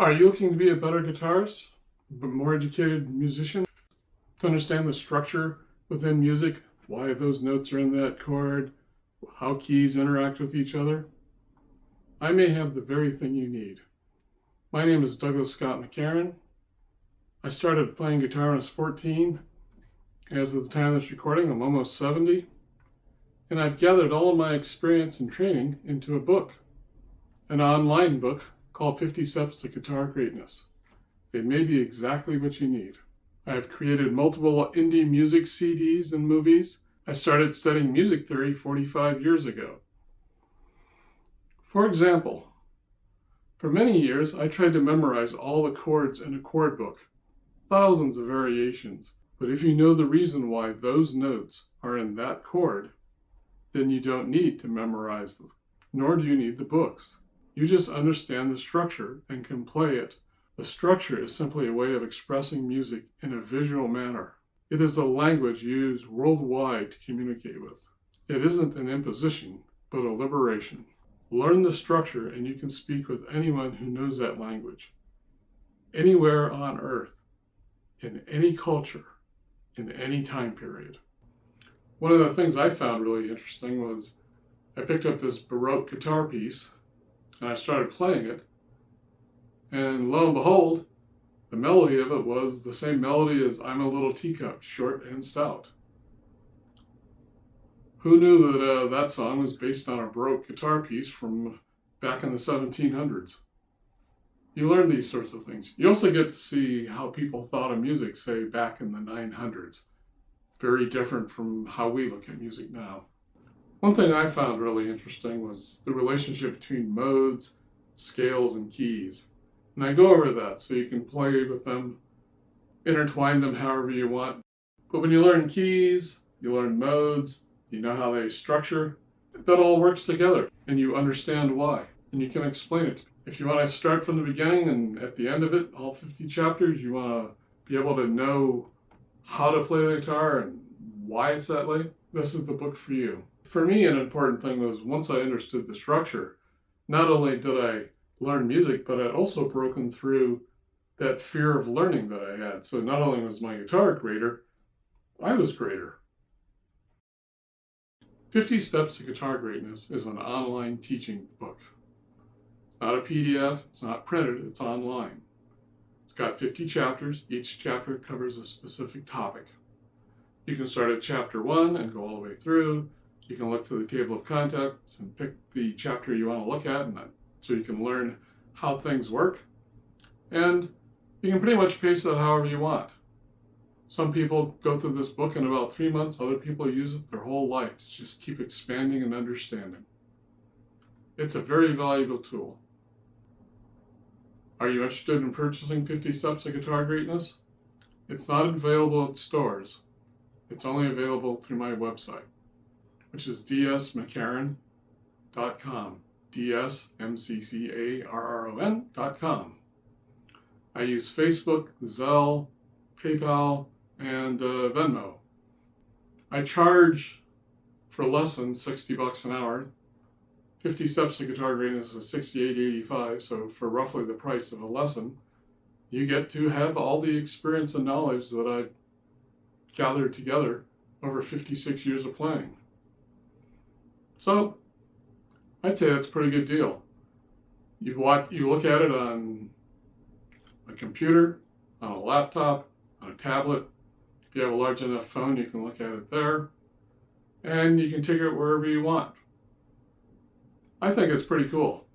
Are you looking to be a better guitarist, but more educated musician? To understand the structure within music, why those notes are in that chord, how keys interact with each other? I may have the very thing you need. My name is Douglas Scott McCarron. I started playing guitar when I was 14. As of the time of this recording, I'm almost 70. And I've gathered all of my experience and training into a book, an online book called 50 Steps to Guitar Greatness. It may be exactly what you need. I have created multiple indie music CDs and movies. I started studying music theory 45 years ago. For example, for many years, I tried to memorize all the chords in a chord book, thousands of variations. But if you know the reason why those notes are in that chord, then you don't need to memorize them, nor do you need the books. You just understand the structure and can play it. The structure is simply a way of expressing music in a visual manner. It is a language used worldwide to communicate with. It isn't an imposition, but a liberation. Learn the structure and you can speak with anyone who knows that language. Anywhere on earth, in any culture, in any time period. One of the things I found really interesting was I picked up this Baroque guitar piece and I started playing it, and lo and behold, the melody of it was the same melody as I'm a Little Teacup, short and stout. Who knew that that song was based on a Baroque guitar piece from back in the 1700s? You learn these sorts of things. You also get to see how people thought of music, say, back in the 900s. Very different from how we look at music now. One thing I found really interesting was the relationship between modes, scales, and keys. And I go over that so you can play with them, intertwine them however you want. But when you learn keys, you learn modes, you know how they structure, that all works together and you understand why. And you can explain it. If you want to start from the beginning and at the end of it, all 50 chapters, you want to be able to know how to play the guitar and why it's that way, this is the book for you. For me, an important thing was once I understood the structure, not only did I learn music, but I'd also broken through that fear of learning that I had. So not only was my guitar greater, I was greater. 50 Steps to Guitar Greatness is an online teaching book. It's not a PDF, it's not printed, it's online. It's got 50 chapters. Each chapter covers a specific topic. You can start at chapter 1 and go all the way through. You can look to the table of contents and pick the chapter you want to look at, and so you can learn how things work. And you can pretty much pace it however you want. Some people go through this book in about 3 months. Other people use it their whole life to just keep expanding and understanding. It's a very valuable tool. Are you interested in purchasing 50 Steps to Guitar Greatness? It's not available at stores. It's only available through my website, which is dsmccarron.com. dsmccarron.com. I use Facebook, Zelle, PayPal, and Venmo. I charge for lessons $60 an hour. 50 Steps to Guitar Greatness is $68.85, so for roughly the price of a lesson, you get to have all the experience and knowledge that I've gathered together over 56 years of playing. So, I'd say that's a pretty good deal. You look at it on a computer, on a laptop, on a tablet. If you have a large enough phone, you can look at it there, and you can take it wherever you want. I think it's pretty cool.